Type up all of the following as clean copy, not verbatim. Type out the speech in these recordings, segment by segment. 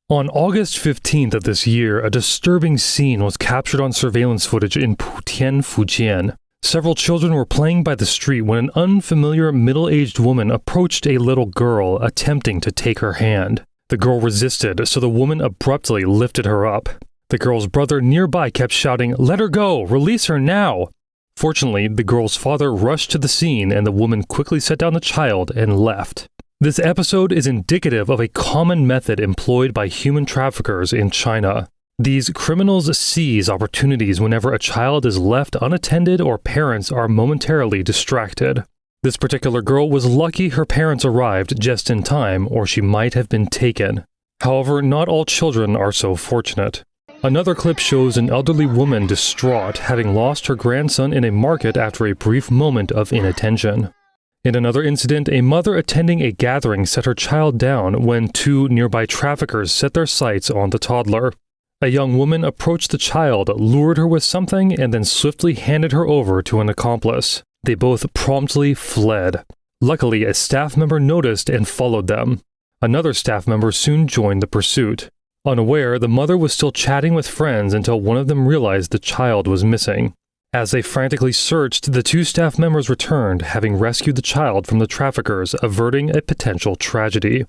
On August 15th of this year, a disturbing scene was captured on surveillance footage in Putian, Fujian. Several children were playing by the street when an unfamiliar middle-aged woman approached a little girl, attempting to take her hand. The girl resisted, so the woman abruptly lifted her up. The girl's brother nearby kept shouting, "Let her go! Release her now!" Fortunately, the girl's father rushed to the scene and the woman quickly set down the child and left. This episode is indicative of a common method employed by human traffickers in China. These criminals seize opportunities whenever a child is left unattended or parents are momentarily distracted. This particular girl was lucky her parents arrived just in time, or she might have been taken. However, not all children are so fortunate. Another clip shows an elderly woman distraught, having lost her grandson in a market after a brief moment of inattention. In another incident, a mother attending a gathering set her child down when two nearby traffickers set their sights on the toddler. A young woman approached the child, lured her with something, and then swiftly handed her over to an accomplice. They both promptly fled. Luckily, a staff member noticed and followed them. Another staff member soon joined the pursuit. Unaware, the mother was still chatting with friends until one of them realized the child was missing. As they frantically searched, the two staff members returned, having rescued the child from the traffickers, averting a potential tragedy.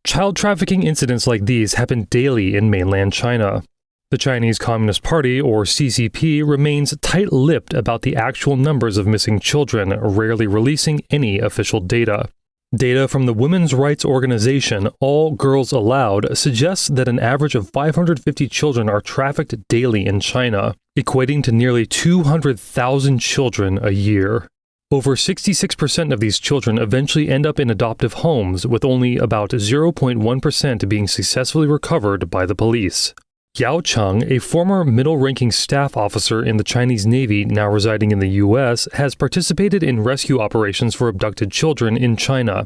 Child trafficking incidents like these happen daily in mainland China. The Chinese Communist Party, or CCP, remains tight-lipped about the actual numbers of missing children, rarely releasing any official data. Data from the women's rights organization All Girls Allowed suggests that an average of 550 children are trafficked daily in China, equating to nearly 200,000 children a year. Over 66% of these children eventually end up in adoptive homes, with only about 0.1% being successfully recovered by the police. Yao Cheng, a former middle-ranking staff officer in the Chinese Navy now residing in the US, has participated in rescue operations for abducted children in China.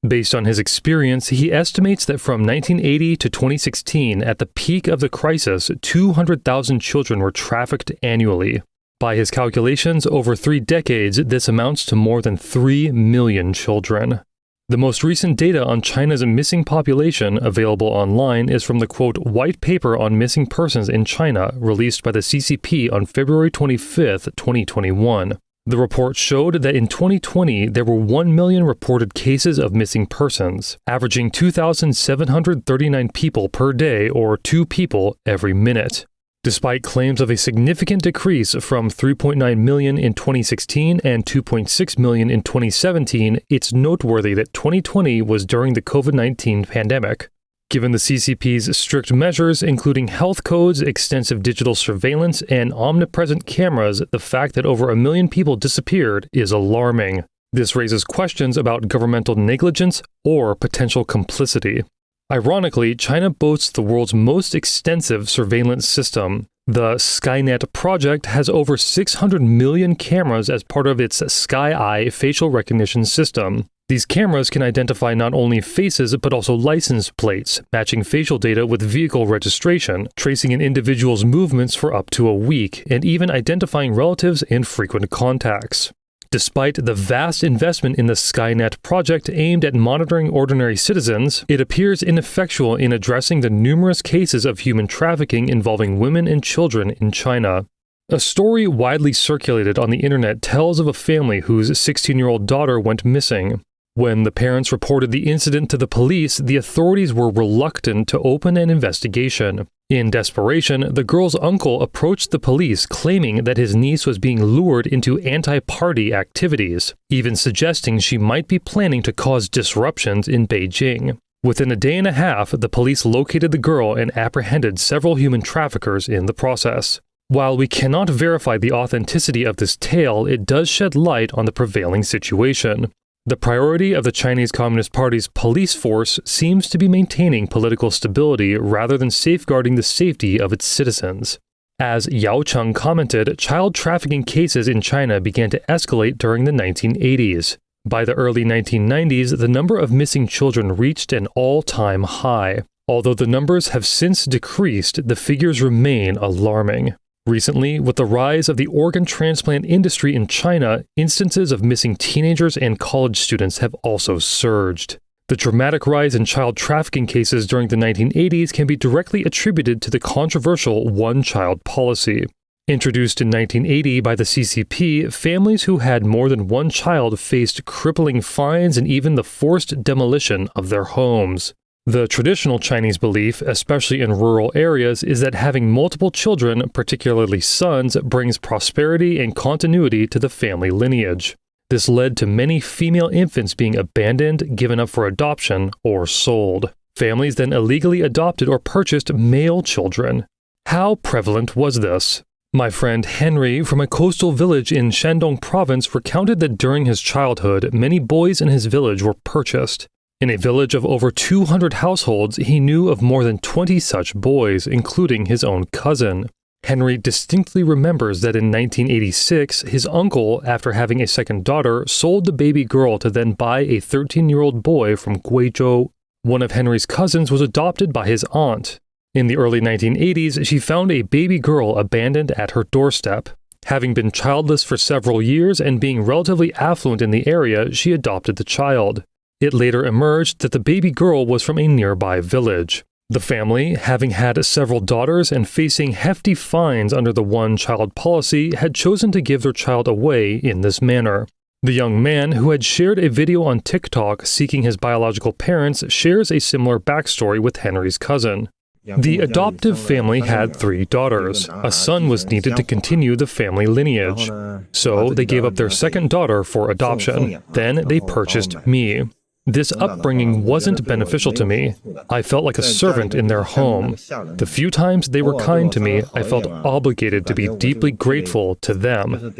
Based on his experience, he estimates that from 1980 to 2016, at the peak of the crisis, 200,000 children were trafficked annually. By his calculations, over 3 decades, this amounts to more than 3 million children. The most recent data on China's missing population available online is from the quote, White Paper on Missing Persons in China, released by the CCP on February 25, 2021. The report showed that in 2020, there were 1 million reported cases of missing persons, averaging 2,739 people per day or 2 people every minute. Despite claims of a significant decrease from 3.9 million in 2016 and 2.6 million in 2017, it's noteworthy that 2020 was during the COVID-19 pandemic. Given the CCP's strict measures, including health codes, extensive digital surveillance, and omnipresent cameras, the fact that over 1 million people disappeared is alarming. This raises questions about governmental negligence or potential complicity. Ironically, China boasts the world's most extensive surveillance system. The Skynet project has over 600 million cameras as part of its Sky Eye facial recognition system. These cameras can identify not only faces but also license plates, matching facial data with vehicle registration, tracing an individual's movements for up to a week, and even identifying relatives and frequent contacts. Despite the vast investment in the Skynet project aimed at monitoring ordinary citizens, it appears ineffectual in addressing the numerous cases of human trafficking involving women and children in China. A story widely circulated on the internet tells of a family whose 16-year-old daughter went missing. When the parents reported the incident to the police, the authorities were reluctant to open an investigation. In desperation, the girl's uncle approached the police claiming that his niece was being lured into anti-party activities, even suggesting she might be planning to cause disruptions in Beijing. Within a day and a half, the police located the girl and apprehended several human traffickers in the process. While we cannot verify the authenticity of this tale, it does shed light on the prevailing situation. The priority of the Chinese Communist Party's police force seems to be maintaining political stability rather than safeguarding the safety of its citizens. As Yao Cheng commented, child trafficking cases in China began to escalate during the 1980s. By the early 1990s, the number of missing children reached an all-time high. Although the numbers have since decreased, the figures remain alarming. Recently, with the rise of the organ transplant industry in China, instances of missing teenagers and college students have also surged. The dramatic rise in child trafficking cases during the 1980s can be directly attributed to the controversial one-child policy. Introduced in 1980 by the CCP, families who had more than one child faced crippling fines and even the forced demolition of their homes. The traditional Chinese belief, especially in rural areas, is that having multiple children, particularly sons, brings prosperity and continuity to the family lineage. This led to many female infants being abandoned, given up for adoption, or sold. Families then illegally adopted or purchased male children. How prevalent was this? My friend Henry from a coastal village in Shandong province recounted that during his childhood, many boys in his village were purchased. In a village of over 200 households, he knew of more than 20 such boys, including his own cousin. Henry distinctly remembers that in 1986, his uncle, after having a second daughter, sold the baby girl to then buy a 13-year-old boy from Guizhou. One of Henry's cousins was adopted by his aunt. In the early 1980s, she found a baby girl abandoned at her doorstep. Having been childless for several years and being relatively affluent in the area, she adopted the child. It later emerged that the baby girl was from a nearby village. The family, having had several daughters and facing hefty fines under the one-child policy, had chosen to give their child away in this manner. The young man, who had shared a video on TikTok seeking his biological parents, shares a similar backstory with Henry's cousin. The adoptive family had 3 daughters. A son was needed to continue the family lineage. So they gave up their second daughter for adoption. Then they purchased me. This upbringing wasn't beneficial to me. I felt like a servant in their home. The few times they were kind to me, I felt obligated to be deeply grateful to them.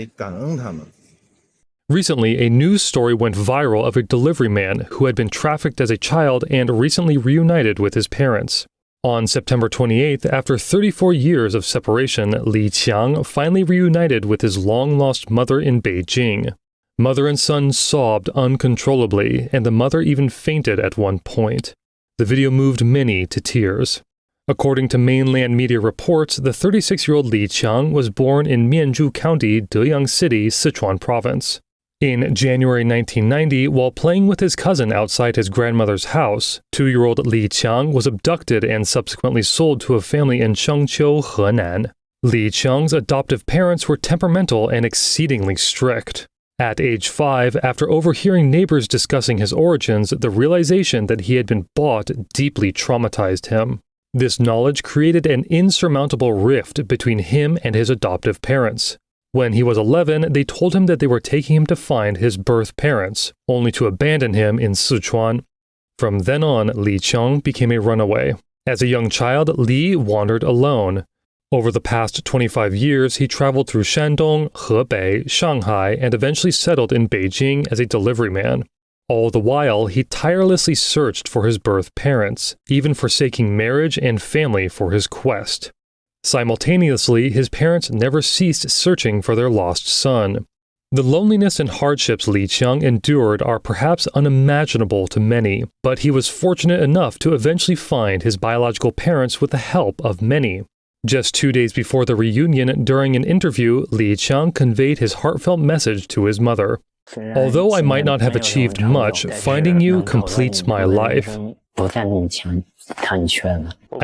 Recently, a news story went viral of a delivery man who had been trafficked as a child and recently reunited with his parents. On September 28th, after 34 years of separation, Li Qiang finally reunited with his long-lost mother in Beijing. Mother and son sobbed uncontrollably, and the mother even fainted at one point. The video moved many to tears. According to mainland media reports, the 36-year-old Li Qiang was born in Mianzhu County, Deyang City, Sichuan Province. In January 1990, while playing with his cousin outside his grandmother's house, 2-year-old Li Qiang was abducted and subsequently sold to a family in Shengqiu, Henan. Li Qiang's adoptive parents were temperamental and exceedingly strict. At age 5, after overhearing neighbors discussing his origins, the realization that he had been bought deeply traumatized him. This knowledge created an insurmountable rift between him and his adoptive parents. When he was 11, they told him that they were taking him to find his birth parents, only to abandon him in Sichuan. From then on, Li Qiang became a runaway. As a young child, Li wandered alone. Over the past 25 years, he traveled through Shandong, Hebei, Shanghai, and eventually settled in Beijing as a delivery man. All the while, he tirelessly searched for his birth parents, even forsaking marriage and family for his quest. Simultaneously, his parents never ceased searching for their lost son. The loneliness and hardships Li Qiang endured are perhaps unimaginable to many, but he was fortunate enough to eventually find his biological parents with the help of many. Just 2 days before the reunion, during an interview, Li Qiang conveyed his heartfelt message to his mother. "Although I might not have achieved much, finding you completes my life. I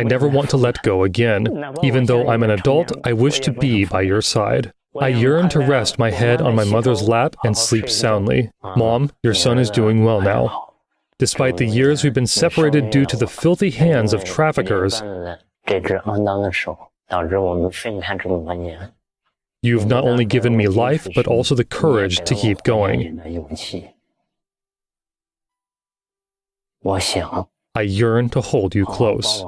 never want to let go again. Even though I'm an adult, I wish to be by your side. I yearn to rest my head on my mother's lap and sleep soundly. Mom, your son is doing well now. Despite the years we've been separated due to the filthy hands of traffickers, you've not only given me life, but also the courage to keep going. I yearn to hold you close."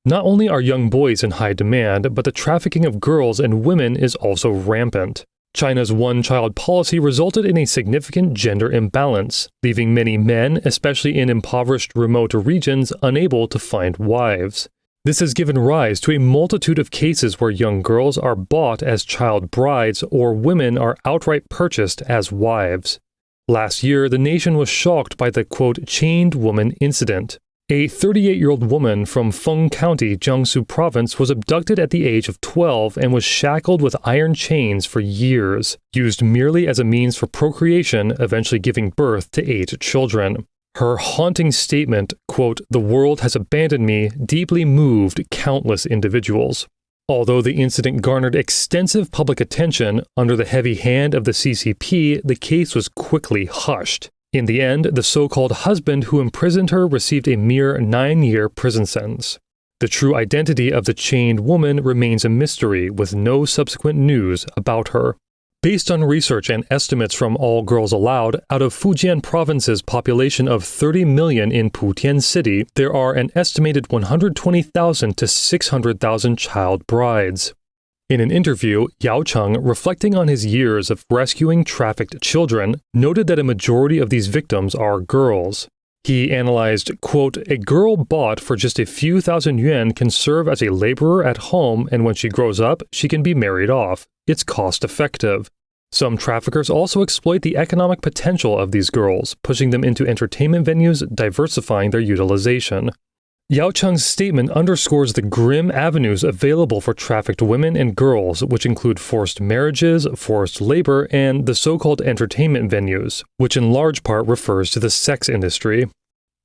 Not only are young boys in high demand, but the trafficking of girls and women is also rampant. China's one-child policy resulted in a significant gender imbalance, leaving many men, especially in impoverished remote regions, unable to find wives. This has given rise to a multitude of cases where young girls are bought as child brides or women are outright purchased as wives. Last year, the nation was shocked by the, quote, chained woman incident. A 38-year-old woman from Feng County, Jiangsu Province, was abducted at the age of 12 and was shackled with iron chains for years, used merely as a means for procreation, eventually giving birth to 8 children. Her haunting statement, quote, "The world has abandoned me," deeply moved countless individuals. Although the incident garnered extensive public attention, under the heavy hand of the CCP, the case was quickly hushed. In the end, the so-called husband who imprisoned her received a mere 9-year prison sentence. The true identity of the chained woman remains a mystery, with no subsequent news about her. Based on research and estimates from All Girls Aloud, out of Fujian province's population of 30 million in Putian City, there are an estimated 120,000 to 600,000 child brides. In an interview, Yao Cheng, reflecting on his years of rescuing trafficked children, noted that a majority of these victims are girls. He analyzed, quote, "A girl bought for just a few thousand yuan can serve as a laborer at home, and when she grows up, she can be married off. It's cost-effective." Some traffickers also exploit the economic potential of these girls, pushing them into entertainment venues, diversifying their utilization. Yao Cheng's statement underscores the grim avenues available for trafficked women and girls, which include forced marriages, forced labor, and the so-called entertainment venues, which in large part refers to the sex industry.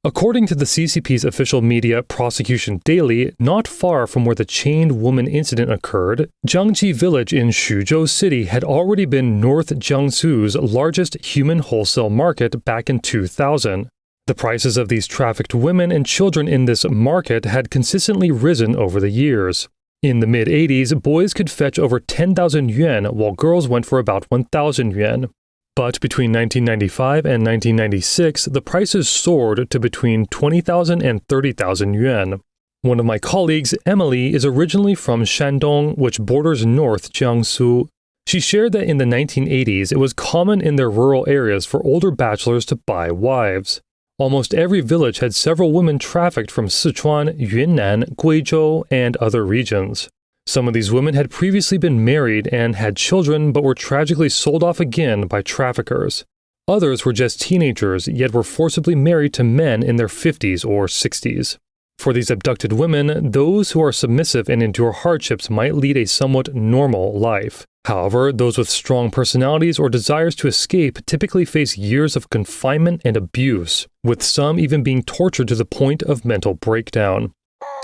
According to the CCP's official media Prosecution Daily, not far from where the chained woman incident occurred, Jiangji Village in Xuzhou City had already been North Jiangsu's largest human wholesale market back in 2000. The prices of these trafficked women and children in this market had consistently risen over the years. In the mid-80s, boys could fetch over 10,000 yuan, while girls went for about 1,000 yuan. But between 1995 and 1996, the prices soared to between 20,000 and 30,000 yuan. One of my colleagues, Emily, is originally from Shandong, which borders North Jiangsu. She shared that in the 1980s, it was common in their rural areas for older bachelors to buy wives. Almost every village had several women trafficked from Sichuan, Yunnan, Guizhou, and other regions. Some of these women had previously been married and had children but were tragically sold off again by traffickers. Others were just teenagers, yet were forcibly married to men in their 50s or 60s. For these abducted women, those who are submissive and endure hardships might lead a somewhat normal life. However, those with strong personalities or desires to escape typically face years of confinement and abuse, with some even being tortured to the point of mental breakdown.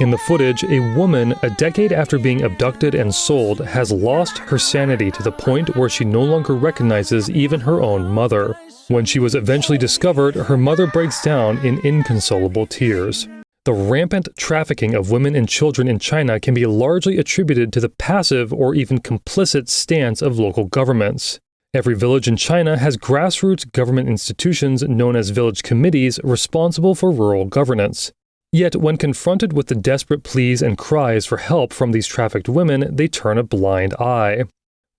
In the footage, a woman, a decade after being abducted and sold, has lost her sanity to the point where she no longer recognizes even her own mother. When she was eventually discovered, her mother breaks down in inconsolable tears. The rampant trafficking of women and children in China can be largely attributed to the passive or even complicit stance of local governments. Every village in China has grassroots government institutions known as village committees responsible for rural governance. Yet, when confronted with the desperate pleas and cries for help from these trafficked women, they turn a blind eye.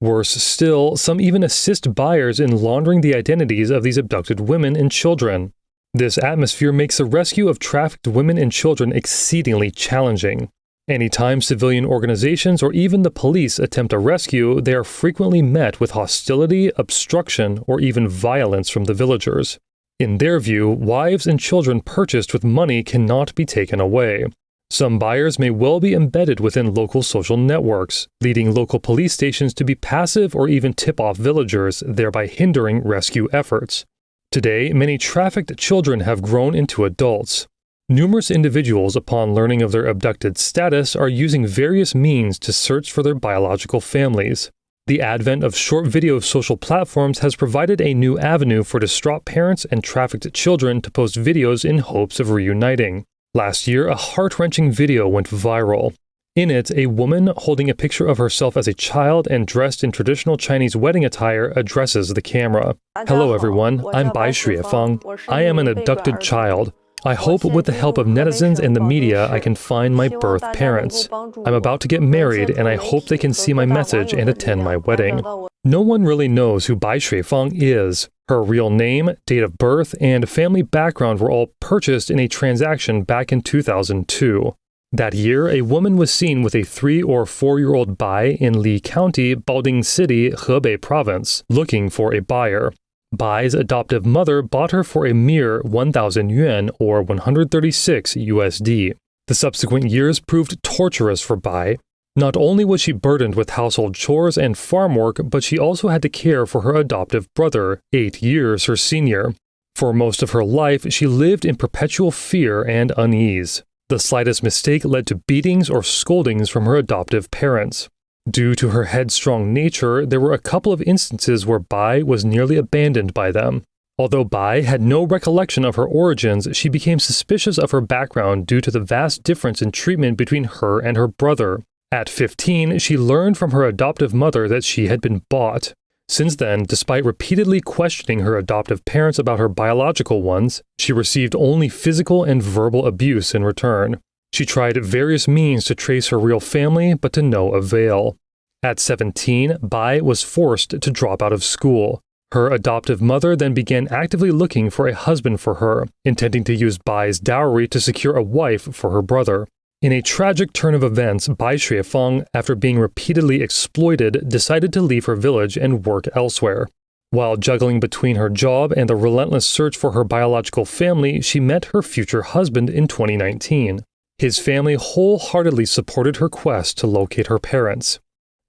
Worse still, some even assist buyers in laundering the identities of these abducted women and children. This atmosphere makes the rescue of trafficked women and children exceedingly challenging. Anytime civilian organizations or even the police attempt a rescue, they are frequently met with hostility, obstruction, or even violence from the villagers. In their view, wives and children purchased with money cannot be taken away. Some buyers may well be embedded within local social networks, leading local police stations to be passive or even tip off villagers, thereby hindering rescue efforts. Today, many trafficked children have grown into adults. Numerous individuals, upon learning of their abducted status, are using various means to search for their biological families. The advent of short video social platforms has provided a new avenue for distraught parents and trafficked children to post videos in hopes of reuniting. Last year, a heart-wrenching video went viral. In it, a woman holding a picture of herself as a child and dressed in traditional Chinese wedding attire addresses the camera. "Hello everyone, I'm Bai Xuefang. I am an abducted child. I hope with the help of netizens and the media I can find my birth parents. I'm about to get married and I hope they can see my message and attend my wedding." No one really knows who Bai Xuefang is. Her real name, date of birth, and family background were all purchased in a transaction back in 2002. That year, a woman was seen with a 3- or 4-year-old Bai in Li County, Baoding City, Hebei Province, looking for a buyer. Bai's adoptive mother bought her for a mere 1,000 yuan or 136 USD. The subsequent years proved torturous for Bai. Not only was she burdened with household chores and farm work, but she also had to care for her adoptive brother, 8 years her senior. For most of her life, she lived in perpetual fear and unease. The slightest mistake led to beatings or scoldings from her adoptive parents. Due to her headstrong nature, there were a couple of instances where Bai was nearly abandoned by them. Although Bai had no recollection of her origins, she became suspicious of her background due to the vast difference in treatment between her and her brother. At 15, she learned from her adoptive mother that she had been bought. Since then, despite repeatedly questioning her adoptive parents about her biological ones, she received only physical and verbal abuse in return. She tried various means to trace her real family, but to no avail. At 17, Bai was forced to drop out of school. Her adoptive mother then began actively looking for a husband for her, intending to use Bai's dowry to secure a wife for her brother. In a tragic turn of events, Bai Xuefeng, after being repeatedly exploited, decided to leave her village and work elsewhere. While juggling between her job and the relentless search for her biological family, she met her future husband in 2019. His family wholeheartedly supported her quest to locate her parents.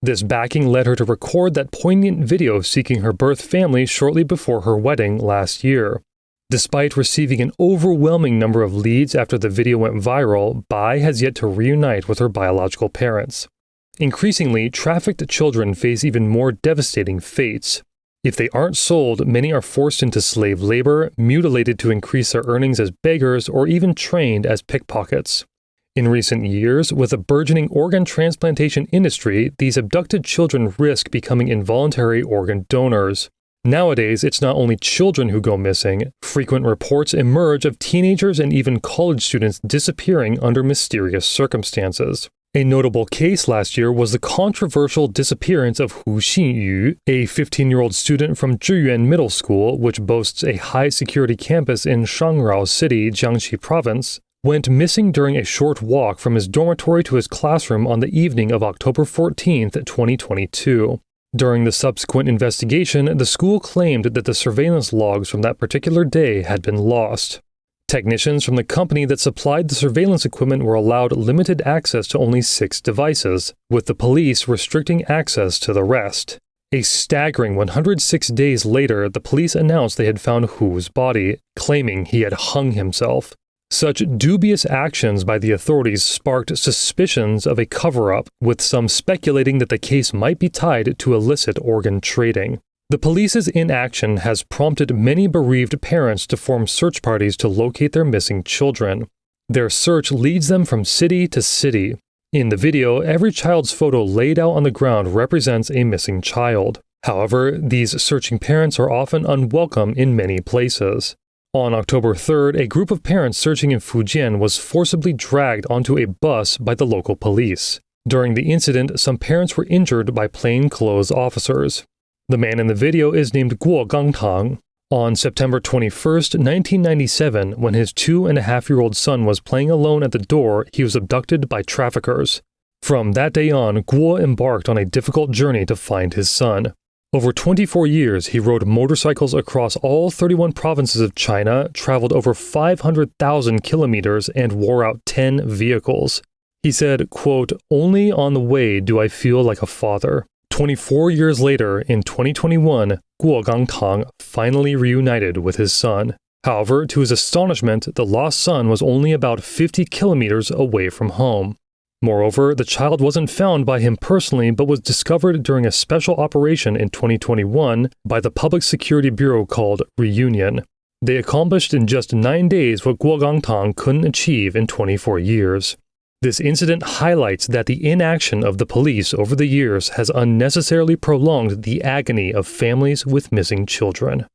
This backing led her to record that poignant video seeking her birth family shortly before her wedding last year. Despite receiving an overwhelming number of leads after the video went viral, Bai has yet to reunite with her biological parents. Increasingly, trafficked children face even more devastating fates. If they aren't sold, many are forced into slave labor, mutilated to increase their earnings as beggars, or even trained as pickpockets. In recent years, with a burgeoning organ transplantation industry, these abducted children risk becoming involuntary organ donors. Nowadays, it's not only children who go missing. Frequent reports emerge of teenagers and even college students disappearing under mysterious circumstances. A notable case last year was the controversial disappearance of Hu Xinyu, a 15-year-old student from Zhiyuan Middle School, which boasts a high-security campus in Shangrao City, Jiangxi Province, went missing during a short walk from his dormitory to his classroom on the evening of October 14, 2022. During the subsequent investigation, the school claimed that the surveillance logs from that particular day had been lost. Technicians from the company that supplied the surveillance equipment were allowed limited access to only 6 devices, with the police restricting access to the rest. A staggering 106 days later, the police announced they had found Hu's body, claiming he had hung himself. Such dubious actions by the authorities sparked suspicions of a cover-up, with some speculating that the case might be tied to illicit organ trading. The police's inaction has prompted many bereaved parents to form search parties to locate their missing children. Their search leads them from city to city. In the video, every child's photo laid out on the ground represents a missing child. However, these searching parents are often unwelcome in many places. On October 3rd, a group of parents searching in Fujian was forcibly dragged onto a bus by the local police. During the incident, some parents were injured by plainclothes officers. The man in the video is named Guo Gangtang. On September 21, 1997, when his 2.5-year-old son was playing alone at the door, he was abducted by traffickers. From that day on, Guo embarked on a difficult journey to find his son. Over 24 years, he rode motorcycles across all 31 provinces of China, traveled over 500,000 kilometers, and wore out 10 vehicles. He said, quote, "Only on the way do I feel like a father." 24 years later, in 2021, Guo Gangtang finally reunited with his son. However, to his astonishment, the lost son was only about 50 kilometers away from home. Moreover, the child wasn't found by him personally, but was discovered during a special operation in 2021 by the Public Security Bureau called Reunion. They accomplished in just 9 days what Guo Gangtang couldn't achieve in 24 years. This incident highlights that the inaction of the police over the years has unnecessarily prolonged the agony of families with missing children.